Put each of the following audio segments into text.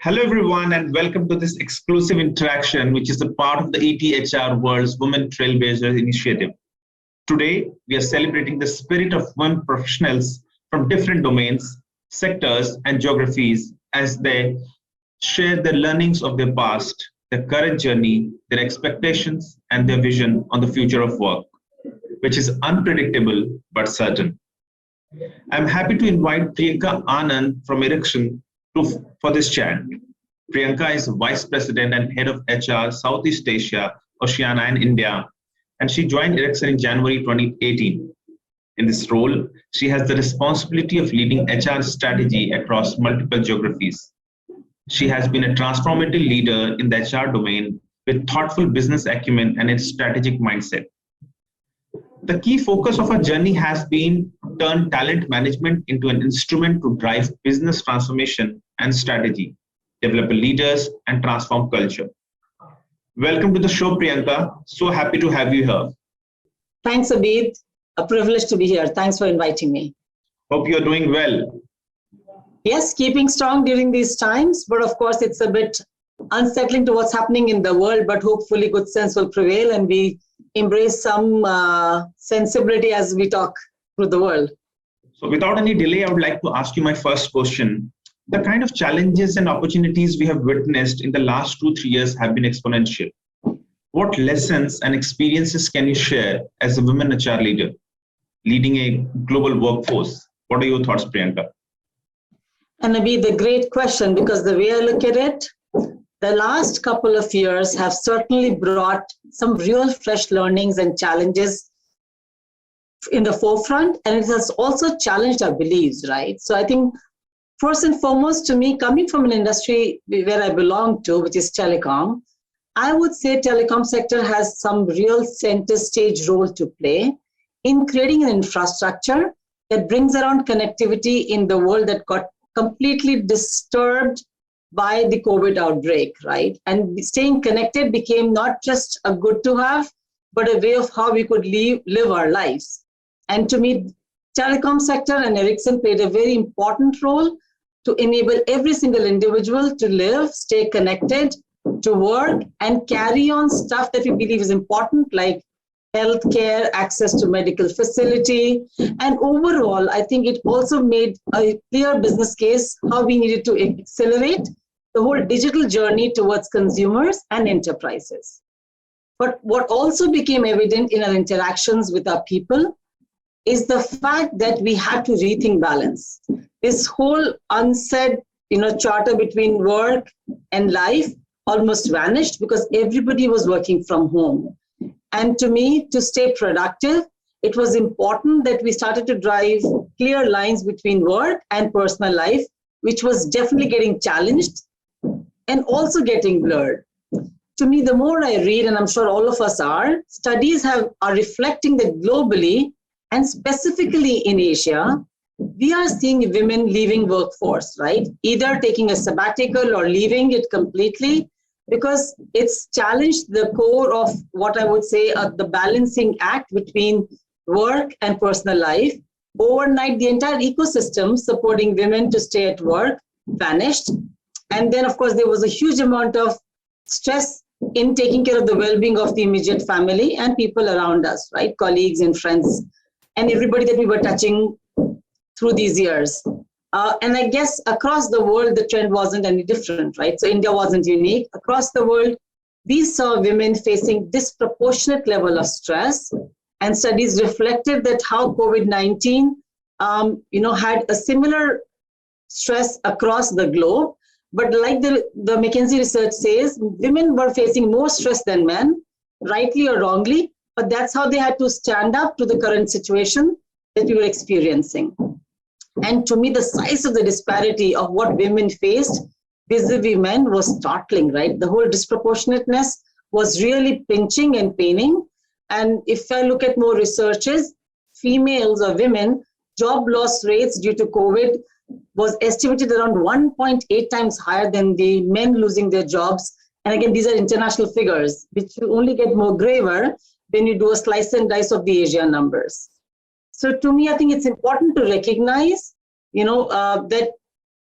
Hello, everyone, and welcome to this exclusive interaction, which is a part of the ETHRWorld's Women Trailblazers initiative. Today, we are celebrating the spirit of women professionals from different domains, sectors, and geographies as they share the learnings of their past, their current journey, their expectations, and their vision on the future of work, which is unpredictable but certain. I'm happy to invite Priyanka Anand from Ericsson for this chat. Priyanka is Vice President and Head of HR Southeast Asia, Oceania and India, and she joined Ericsson in January 2018. In this role, she has the responsibility of leading HR strategy across multiple geographies. She has been a transformative leader in the HR domain with thoughtful business acumen and a strategic mindset. The key focus of her journey has been to turn talent management into an instrument to drive business transformation and strategy, develop leaders, and transform culture. Welcome to the show, Priyanka. So happy to have you here. Thanks, Abid. A privilege to be here. Thanks for inviting me. Hope you're doing well. Yes, keeping strong during these times, but of course it's a bit unsettling to what's happening in the world, but hopefully good sense will prevail and we embrace some sensibility as we talk through the world. So without any delay, I would like to ask you my first question. The kind of challenges and opportunities we have witnessed in the last 2-3 years have been exponential. What lessons and experiences can you share as a women HR leader leading a global workforce? What are your thoughts, Priyanka? And Abid, the great question, because the way I look at it, the last couple of years have certainly brought some real fresh learnings and challenges in the forefront, and it has also challenged our beliefs, right? So I think first and foremost, to me, coming from an industry where I belong to, which is telecom, I would say telecom sector has some real center stage role to play in creating an infrastructure that brings around connectivity in the world that got completely disturbed by the COVID outbreak, right? And staying connected became not just a good to have, but a way of how we could live our lives. And to me, telecom sector and Ericsson played a very important role to enable every single individual to live, stay connected, to work, and carry on stuff that we believe is important, like healthcare, access to medical facility. And overall, I think it also made a clear business case how we needed to accelerate the whole digital journey towards consumers and enterprises. But what also became evident in our interactions with our people is the fact that we had to rethink balance. This whole unsaid, charter between work and life almost vanished because everybody was working from home. And to me, to stay productive, it was important that we started to drive clear lines between work and personal life, which was definitely getting challenged and also getting blurred. To me, the more I read, and I'm sure all of us are, studies are reflecting that globally, and specifically in Asia, we are seeing women leaving workforce, right? Either taking a sabbatical or leaving it completely, because it's challenged the core of what I would say the balancing act between work and personal life. Overnight, the entire ecosystem supporting women to stay at work vanished. And then, of course, there was a huge amount of stress in taking care of the well-being of the immediate family and people around us, right? Colleagues and friends, and everybody that we were touching through these years. And I guess across the world, the trend wasn't any different, right? So India wasn't unique. Across the world, we saw women facing disproportionate level of stress, and studies reflected that how COVID-19, had a similar stress across the globe. But like the McKinsey research says, women were facing more stress than men, rightly or wrongly, but that's how they had to stand up to the current situation that we were experiencing. And to me, the size of the disparity of what women faced vis-a-vis men was startling, right? The whole disproportionateness was really pinching and paining. And if I look at more researches, females or women, job loss rates due to COVID was estimated around 1.8 times higher than the men losing their jobs. And again, these are international figures, which will only get more graver when you do a slice and dice of the Asia numbers. So to me, I think it's important to recognize, that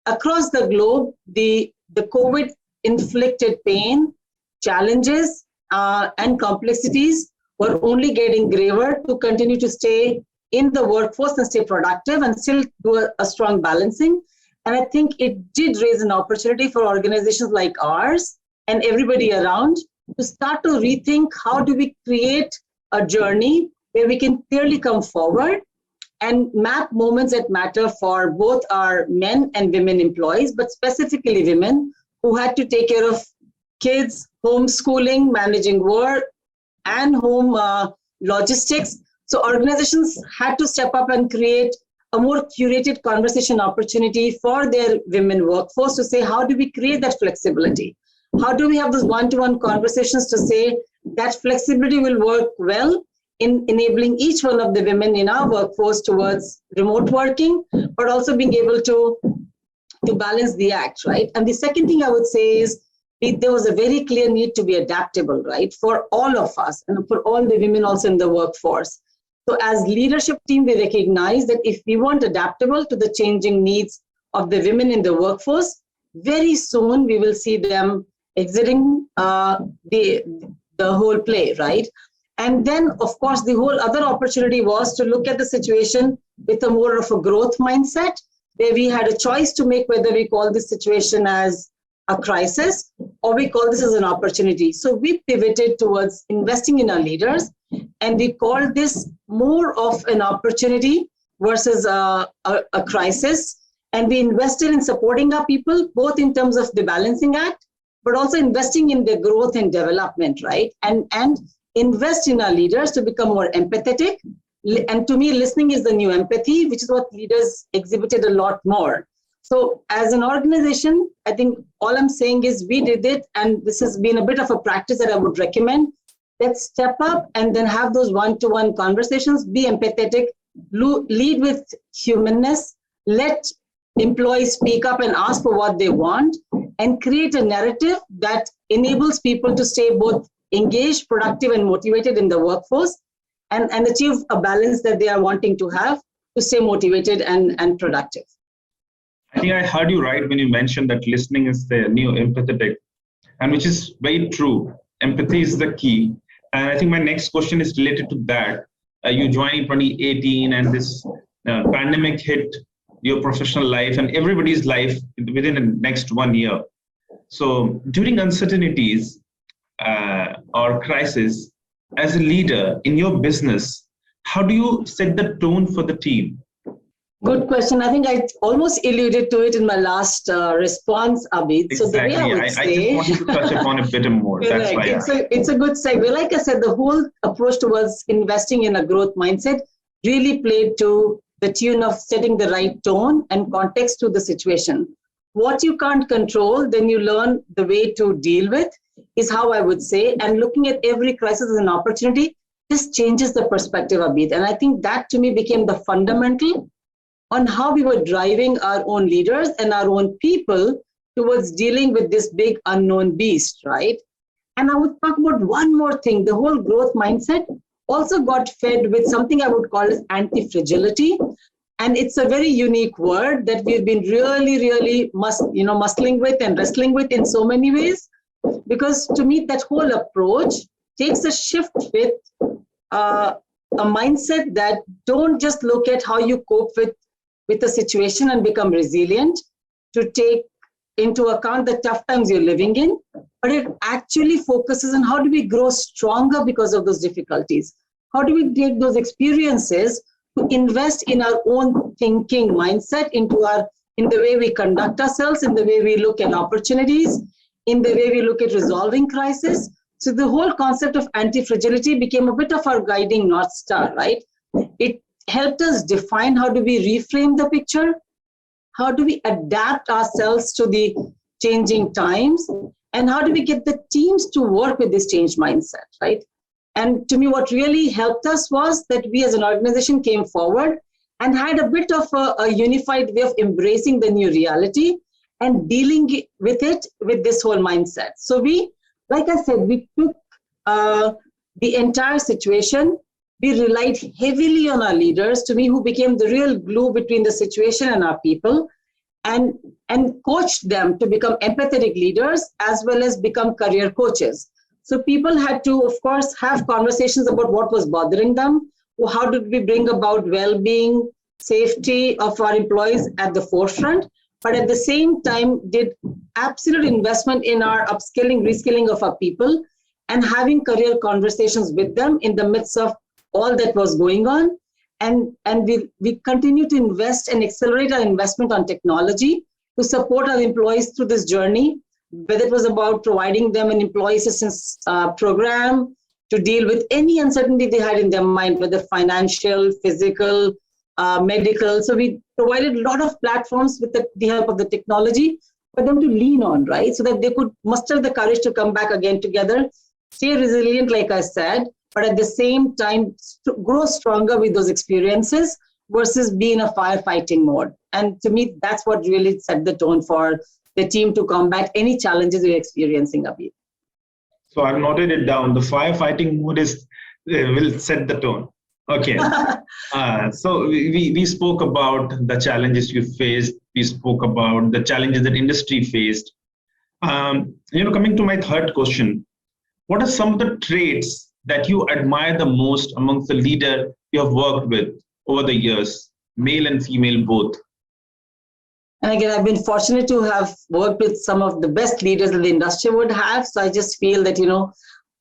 across the globe, the the COVID inflicted pain, challenges, and complexities were only getting graver to continue to stay in the workforce and stay productive and still do a strong balancing. And I think it did raise an opportunity for organizations like ours and everybody around to start to rethink how do we create a journey where we can clearly come forward and map moments that matter for both our men and women employees, but specifically women who had to take care of kids, homeschooling, managing work, and home logistics. So organizations had to step up and create a more curated conversation opportunity for their women workforce to say, how do we create that flexibility? How do we have those one-to-one conversations to say that flexibility will work well in enabling each one of the women in our workforce towards remote working, but also being able to balance the act, right? And the second thing I would say is there was a very clear need to be adaptable, right? For all of us and for all the women also in the workforce. So as leadership team, we recognize that if we want adaptable to the changing needs of the women in the workforce, very soon we will see them exiting the whole play, right? And then, of course, the whole other opportunity was to look at the situation with a more of a growth mindset, where we had a choice to make whether we call this situation as a crisis or we call this as an opportunity. So we pivoted towards investing in our leaders, and we called this more of an opportunity versus a crisis. And we invested in supporting our people, both in terms of the balancing act, but also investing in their growth and development, right? And invest in our leaders to become more empathetic. And to me, listening is the new empathy, which is what leaders exhibited a lot more. So as an organization, I think all I'm saying is we did it, and this has been a bit of a practice that I would recommend. Let's step up and then have those one-to-one conversations, be empathetic, lead with humanness, let employees speak up and ask for what they want, and create a narrative that enables people to stay both engaged, productive, and motivated in the workforce, and achieve a balance that they are wanting to have to stay motivated and productive. I think I heard you right when you mentioned that listening is the new empathetic, and which is very true. Empathy is the key. And I think my next question is related to that. You joined in 2018 and this pandemic hit your professional life and everybody's life within the next 1 year. So during uncertainties or crisis, as a leader in your business, how do you set the tone for the team? Good question. I think I almost alluded to it in my last response, Abid. Exactly. So the way I would say, I just wanted to touch upon it a bit more. That's why it's a good segue. Like I said, the whole approach towards investing in a growth mindset really played to the tune of setting the right tone and context to the situation. What you can't control, then you learn the way to deal with, is how I would say. And looking at every crisis as an opportunity, this changes the perspective a bit. And I think that to me became the fundamental on how we were driving our own leaders and our own people towards dealing with this big unknown beast, right? And I would talk about one more thing. The whole growth mindset also got fed with something I would call as anti-fragility. And it's a very unique word that we've been really muscling with and wrestling with in so many ways. Because to me, that whole approach takes a shift with a mindset that don't just look at how you cope with the situation and become resilient, to take into account the tough times you're living in, but it actually focuses on how do we grow stronger because of those difficulties? How do we take those experiences to invest in our own thinking mindset, in the way we conduct ourselves, in the way we look at opportunities, in the way we look at resolving crisis. So the whole concept of anti-fragility became a bit of our guiding North Star, right? It helped us define how do we reframe the picture, how do we adapt ourselves to the changing times, and how do we get the teams to work with this change mindset, right? And to me, what really helped us was that we as an organization came forward and had a bit of a unified way of embracing the new reality and dealing with it with this whole mindset. So we, like I said, we took the entire situation. We relied heavily on our leaders, to me, who became the real glue between the situation and our people. and coached them to become empathetic leaders as well as become career coaches. So people had to, of course, have conversations about what was bothering them. How did we bring about well-being, safety of our employees at the forefront, but at the same time did absolute investment in our upskilling, reskilling of our people, and having career conversations with them in the midst of all that was going on. And we continue to invest and accelerate our investment on technology to support our employees through this journey, whether it was about providing them an employee assistance program to deal with any uncertainty they had in their mind, whether financial, physical, medical. So we provided a lot of platforms with the help of the technology for them to lean on, right? So that they could muster the courage to come back again together, stay resilient, like I said, but at the same time, grow stronger with those experiences versus be in a firefighting mode. And to me, that's what really set the tone for the team to combat any challenges we're experiencing, Abid. So I've noted it down. The firefighting mode will set the tone. Okay. So we spoke about the challenges you faced. We spoke about the challenges that industry faced. Coming to my third question, what are some of the traits that you admire the most amongst the leader you have worked with over the years, male and female both? And again, I've been fortunate to have worked with some of the best leaders that the industry would have. So I just feel that,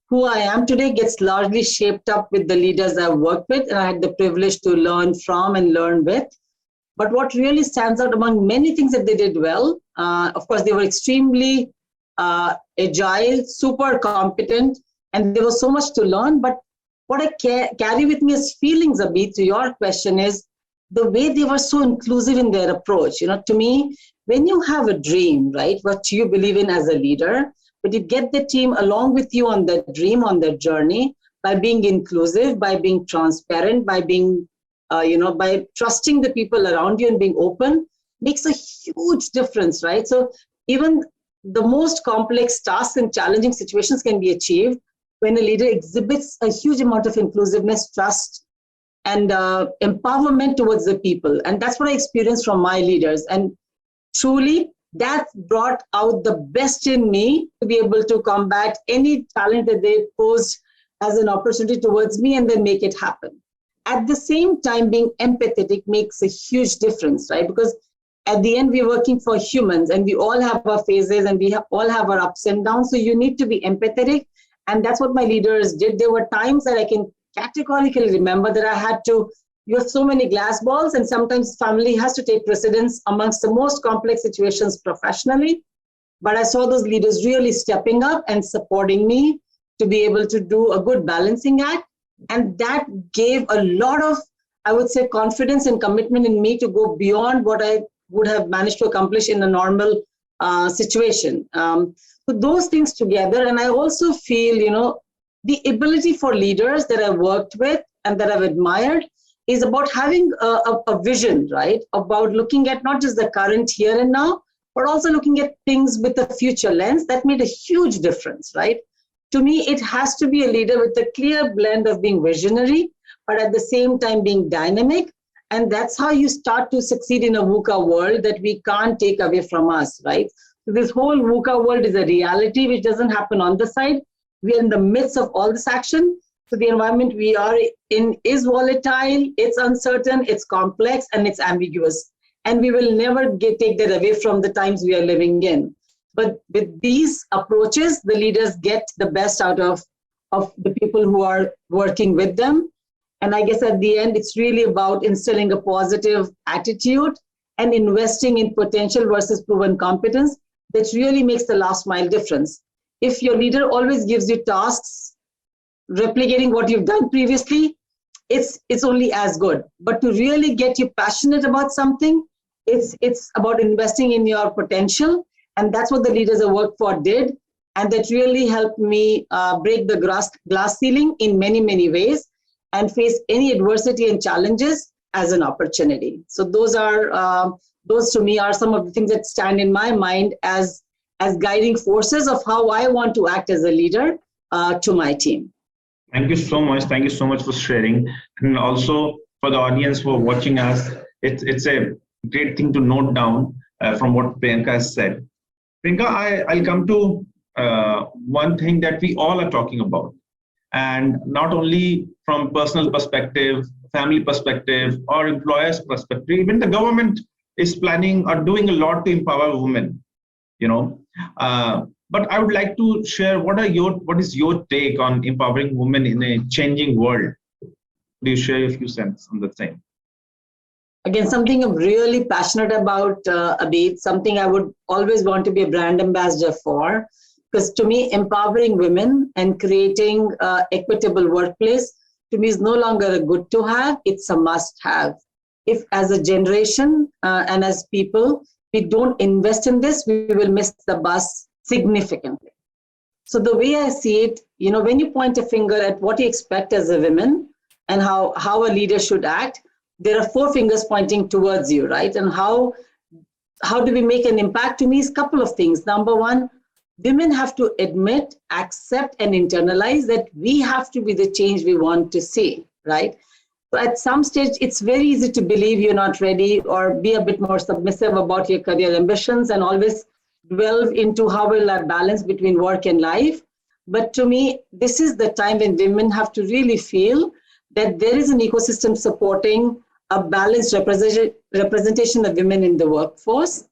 who I am today gets largely shaped up with the leaders I've worked with, and I had the privilege to learn from and learn with. But what really stands out among many things that they did well, of course, they were extremely agile, super competent, and there was so much to learn. But what I carry with me as feelings, Abid, to your question is the way they were so inclusive in their approach. To me, when you have a dream, right, what you believe in as a leader, but you get the team along with you on that dream, on that journey, by being inclusive, by being transparent, by being, by trusting the people around you and being open, makes a huge difference, right? So even the most complex tasks and challenging situations can be achieved when a leader exhibits a huge amount of inclusiveness, trust, and empowerment towards the people. And that's what I experienced from my leaders. And truly, that brought out the best in me to be able to combat any challenge that they posed as an opportunity towards me and then make it happen. At the same time, being empathetic makes a huge difference, right? Because at the end, we're working for humans and we all have our phases and we all have our ups and downs. So you need to be empathetic. And that's what my leaders did. There were times that I can categorically remember that I had to, you have so many glass balls, and sometimes family has to take precedence amongst the most complex situations professionally. But I saw those leaders really stepping up and supporting me to be able to do a good balancing act. And that gave a lot of, I would say, confidence and commitment in me to go beyond what I would have managed to accomplish in a normal situation. So those things together, and I also feel, the ability for leaders that I've worked with and that I've admired is about having a vision, right? About looking at not just the current here and now, but also looking at things with a future lens. That made a huge difference, right? To me, it has to be a leader with a clear blend of being visionary, but at the same time being dynamic. And that's how you start to succeed in a VUCA world that we can't take away from us, right? So this whole VUCA world is a reality which doesn't happen on the side. We are in the midst of all this action. So the environment we are in is volatile, it's uncertain, it's complex, and it's ambiguous. And we will never take that away from the times we are living in. But with these approaches, the leaders get the best out of the people who are working with them. And I guess at the end, it's really about instilling a positive attitude and investing in potential versus proven competence that really makes the last mile difference. If your leader always gives you tasks, replicating what you've done previously, it's only as good. But to really get you passionate about something, it's about investing in your potential. And that's what the leaders I worked for did. And that really helped me break the glass ceiling in many, many ways and face any adversity and challenges as an opportunity. So those to me are some of the things that stand in my mind as guiding forces of how I want to act as a leader to my team. Thank you so much. Thank you so much for sharing. And also for the audience who are watching us, it's a great thing to note down from what Priyanka has said. Priyanka, I'll come to one thing that we all are talking about, and not only from personal perspective, family perspective, or employers' perspective. Even the government is planning or doing a lot to empower women. But I would like to share what is your take on empowering women in a changing world? Do you share a few cents on the same? Again, something I'm really passionate about, Abid, something I would always want to be a brand ambassador for, because to me, empowering women and creating equitable workplace, to me, is no longer a good to have, it's a must have. If as a generation and as people, we don't invest in this, we will miss the bus significantly. So the way I see it, when you point a finger at what you expect as a woman and how a leader should act, there are 4 fingers pointing towards you, right? And how do we make an impact? To me, is a couple of things. Number one, women have to admit, accept, and internalize that we have to be the change we want to see, right? So at some stage, it's very easy to believe you're not ready or be a bit more submissive about your career ambitions and always delve into how will I balance between work and life. But to me, this is the time when women have to really feel that there is an ecosystem supporting a balanced representation of women in the workforce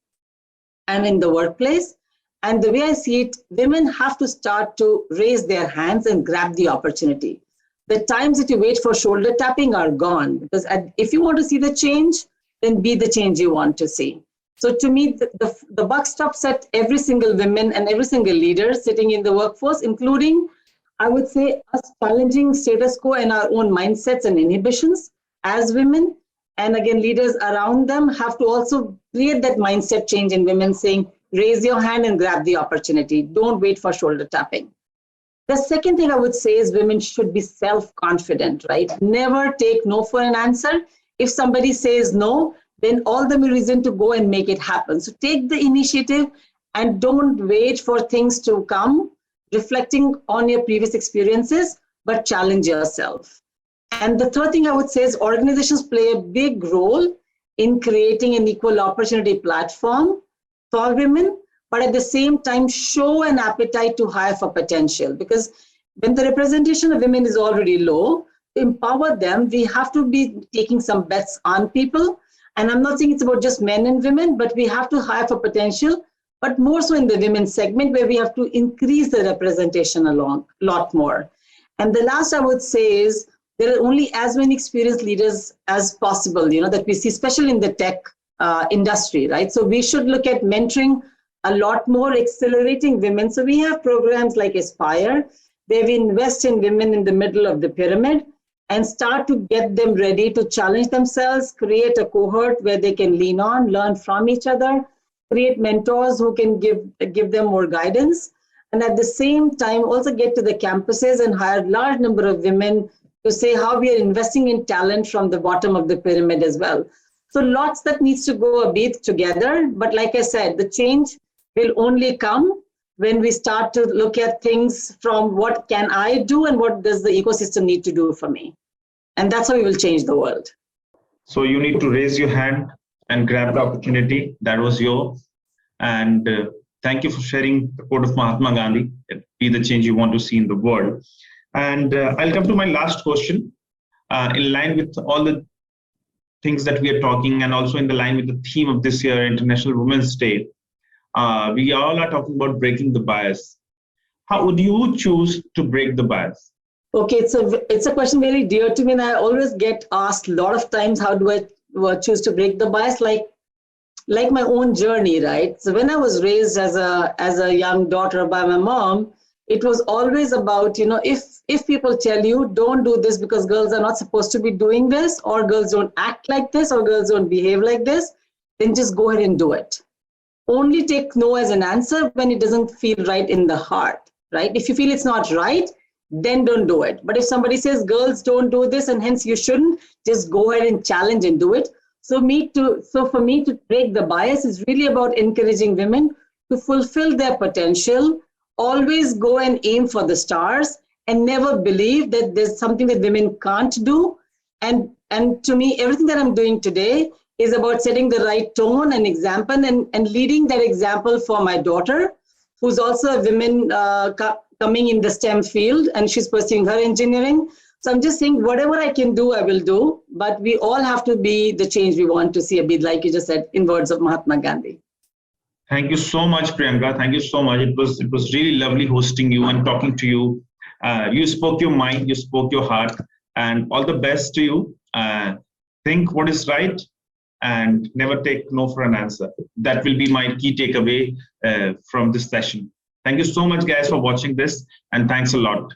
and in the workplace. And the way I see it, women have to start to raise their hands and grab the opportunity. The times that you wait for shoulder tapping are gone, because if you want to see the change, then be the change you want to see. So to me, the buck stops at every single woman and every single leader sitting in the workforce, including, I would say, us challenging status quo and our own mindsets and inhibitions as women. And again, leaders around them have to also create that mindset change in women, saying, raise your hand and grab the opportunity. Don't wait for shoulder tapping. The second thing I would say is women should be self-confident, right? Never take no for an answer. If somebody says no, then all the more reason to go and make it happen. So take the initiative and don't wait for things to come, reflecting on your previous experiences, but challenge yourself. And the third thing I would say is organizations play a big role in creating an equal opportunity platform for women, but at the same time show an appetite to hire for potential. Because when the representation of women is already low, to empower them, we have to be taking some bets on people. And I'm not saying it's about just men and women, but we have to hire for potential, but more so in the women's segment where we have to increase the representation a lot more. And the last I would say is there are only as many experienced leaders as possible, that we see, especially in the tech industry, right? So we should look at mentoring a lot more, accelerating women. So we have programs like Aspire, where we invest in women in the middle of the pyramid and start to get them ready to challenge themselves, create a cohort where they can lean on, learn from each other, create mentors who can give them more guidance. And at the same time, also get to the campuses and hire a large number of women to say how we are investing in talent from the bottom of the pyramid as well. So lots that needs to go a bit together. But like I said, the change will only come when we start to look at things from what can I do and what does the ecosystem need to do for me. And that's how we will change the world. So you need to raise your hand and grab the opportunity. That was yours. And thank you for sharing the quote of Mahatma Gandhi, be the change you want to see in the world. And I'll come to my last question in line with all the things that we are talking and also in the line with the theme of this year, International Women's Day. We all are talking about breaking the bias. How would you choose to break the bias? Okay, it's a question very dear to me, and I always get asked a lot of times, how do I choose to break the bias? Like my own journey, right? So when I was raised as a young daughter by my mom, it was always about, if people tell you don't do this because girls are not supposed to be doing this, or girls don't act like this, or girls don't behave like this, then just go ahead and do it. Only take no as an answer when it doesn't feel right in the heart, right? If you feel it's not right, then don't do it. But if somebody says girls don't do this and hence you shouldn't, just go ahead and challenge and do it. So for me to break the bias is really about encouraging women to fulfill their potential, always go and aim for the stars, and never believe that there's something that women can't do. And to me, everything that I'm doing today is about setting the right tone and example and leading that example for my daughter, who's also a woman coming in the STEM field, and she's pursuing her engineering. So I'm just saying, whatever I can do, I will do. But we all have to be the change we want to see, Abid, like you just said, in words of Mahatma Gandhi. Thank you so much, Priyanka. Thank you so much. It was really lovely hosting you and talking to you. You spoke your mind, you spoke your heart, and all the best to you. Think what is right and never take no for an answer. That will be my key takeaway from this session. Thank you so much, guys, for watching this, and thanks a lot.